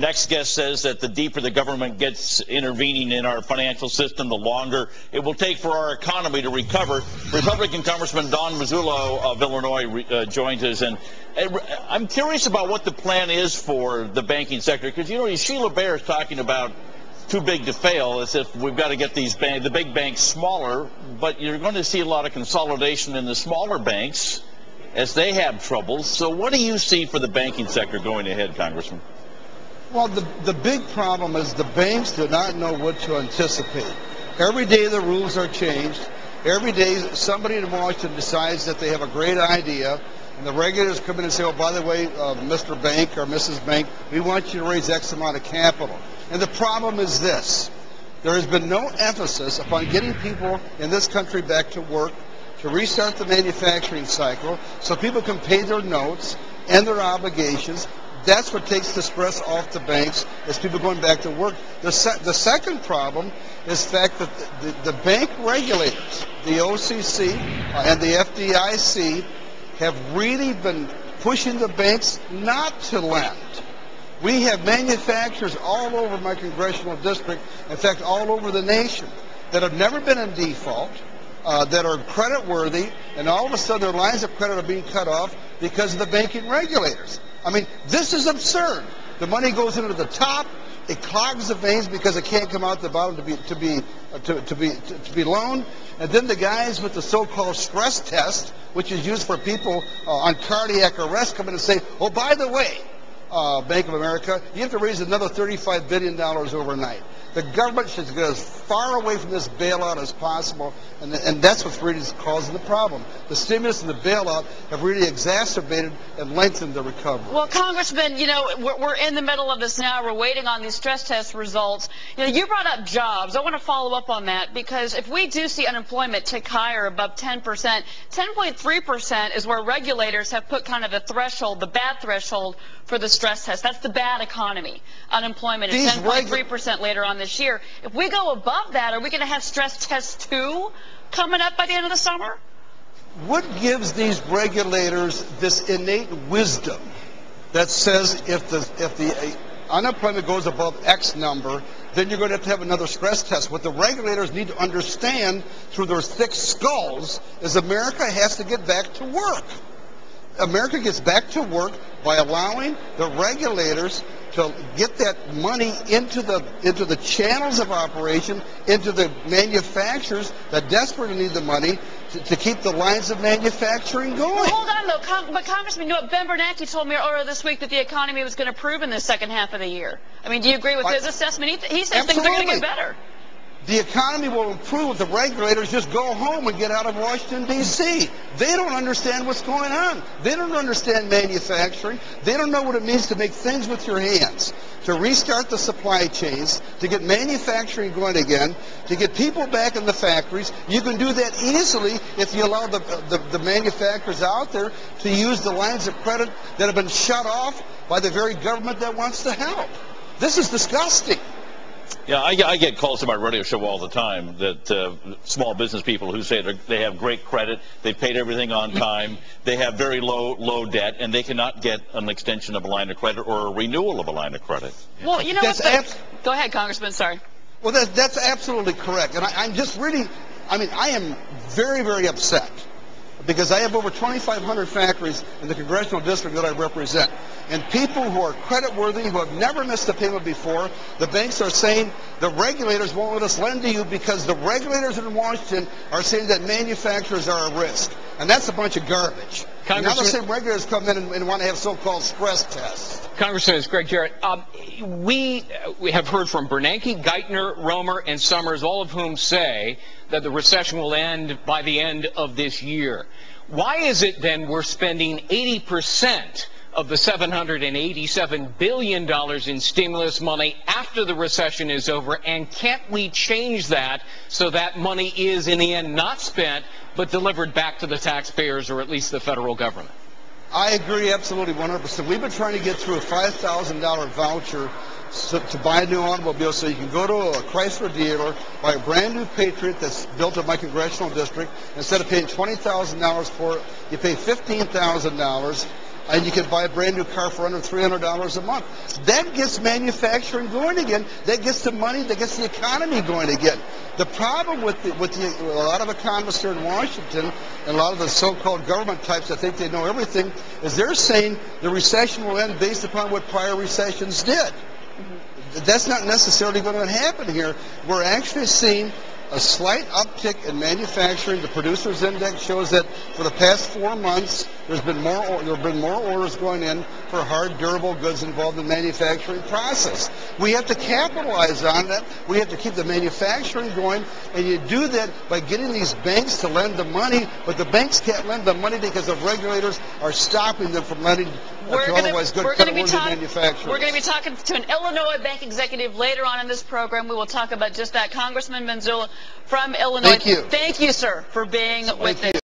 Next guest says that the deeper the government gets intervening in our financial system, the longer it will take for our economy to recover. Republican Congressman Don Manzullo of Illinois joins us, and I'm curious about what the plan is for the banking sector, because, you know, Sheila Bair is talking about too big to fail, as if we've got to get the big banks smaller, but you're going to see a lot of consolidation in the smaller banks as they have troubles. So what do you see for the banking sector going ahead, Congressman? Well, the big problem is the banks do not know what to anticipate. Every day the rules are changed. Every day somebody in Washington decides that they have a great idea, and the regulators come in and say, oh, by the way, Mr. Bank or Mrs. Bank, we want you to raise X amount of capital. And the problem is this. There has been no emphasis upon getting people in this country back to work, to restart the manufacturing cycle so people can pay their notes and their obligations. That's what takes the stress off the banks, is people going back to work. The second problem is the fact that the bank regulators, the OCC and the FDIC, have really been pushing the banks not to lend. We have manufacturers all over my congressional district, in fact all over the nation, that have never been in default, that are credit worthy, and all of a sudden their lines of credit are being cut off because of the banking regulators. I mean, this is absurd. The money goes into the top, it clogs the veins because it can't come out the bottom to be loaned, and then the guys with the so-called stress test, which is used for people on cardiac arrest, come in and say, oh, by the way, Bank of America, you have to raise another $35 billion overnight. The government should get as far away from this bailout as possible, and that's what's really causing the problem. The stimulus and the bailout have really exacerbated and lengthened the recovery. Well, Congressman, you know, we're in the middle of this now. We're waiting on these stress test results. You know, you brought up jobs. I want to follow up on that, because if we do see unemployment tick higher above 10%, 10.3% is where regulators have put kind of the threshold, the bad threshold for the stress test. That's the bad economy. Unemployment is 10.3% later on this year. If we go above that, are we going to have stress test 2 coming up by the end of the summer? What gives these regulators this innate wisdom that says if the unemployment goes above X number, then you're going to have another stress test? What the regulators need to understand through their thick skulls is America has to get back to work. America gets back to work by allowing the regulators to get that money into the channels of operation, into the manufacturers that desperately need the money to keep the lines of manufacturing going. Well, hold on, though. But, Congressman, you know what? Ben Bernanke told me earlier this week that the economy was going to improve in the second half of the year. I mean, do you agree with his assessment? He says things are going to get better. The economy will improve if the regulators just go home and get out of Washington, D.C. They don't understand what's going on. They don't understand manufacturing. They don't know what it means to make things with your hands, to restart the supply chains, to get manufacturing going again, to get people back in the factories. You can do that easily if you allow the manufacturers out there to use the lines of credit that have been shut off by the very government that wants to help. This is disgusting. Yeah, I get calls to my radio show all the time that small business people who say they have great credit, they've paid everything on time, they have very low debt, and they cannot get an extension of a line of credit or a renewal of a line of credit. Well, you know what? Go ahead, Congressman. Sorry. Well, that's absolutely correct. And I'm just really, I am very, very upset, because I have over 2,500 factories in the congressional district that I represent. And people who are creditworthy, who have never missed a payment before, the banks are saying the regulators won't let us lend to you because the regulators in Washington are saying that manufacturers are a risk. And that's a bunch of garbage. Now the same regulators come in and want to have so-called stress tests. Congressman, it's Greg Jarrett. We have heard from Bernanke, Geithner, Romer, and Summers, all of whom say that the recession will end by the end of this year. Why is it then we're spending 80% of the $787 billion in stimulus money after the recession is over, and can't we change that so that money is in the end not spent but delivered back to the taxpayers, or at least the federal government? I agree absolutely 100%. We've been trying to get through a $5,000 voucher to buy a new automobile, so you can go to a Chrysler dealer, buy a brand new Patriot that's built in my congressional district. Instead of paying $20,000 for it, you pay $15,000. and you can buy a brand new car for under $300 a month. That gets manufacturing going again. That gets the money, that gets the economy going again. The problem with a lot of economists here in Washington and a lot of the so-called government types that think they know everything is they're saying the recession will end based upon what prior recessions did. That's not necessarily going to happen here. We're actually seeing a slight uptick in manufacturing. The producers index shows that for the past 4 months, there have been more orders going in for hard, durable goods involved in the manufacturing process. We have to capitalize on that. We have to keep the manufacturing going, and you do that by getting these banks to lend the money, but the banks can't lend the money because the regulators are stopping them from lending to otherwise good creditworthy manufacturers. We're going to be talking to an Illinois bank executive later on in this program. We will talk about just that. Congressman Manzullo from Illinois. Thank you. Thank you, sir, for being with us.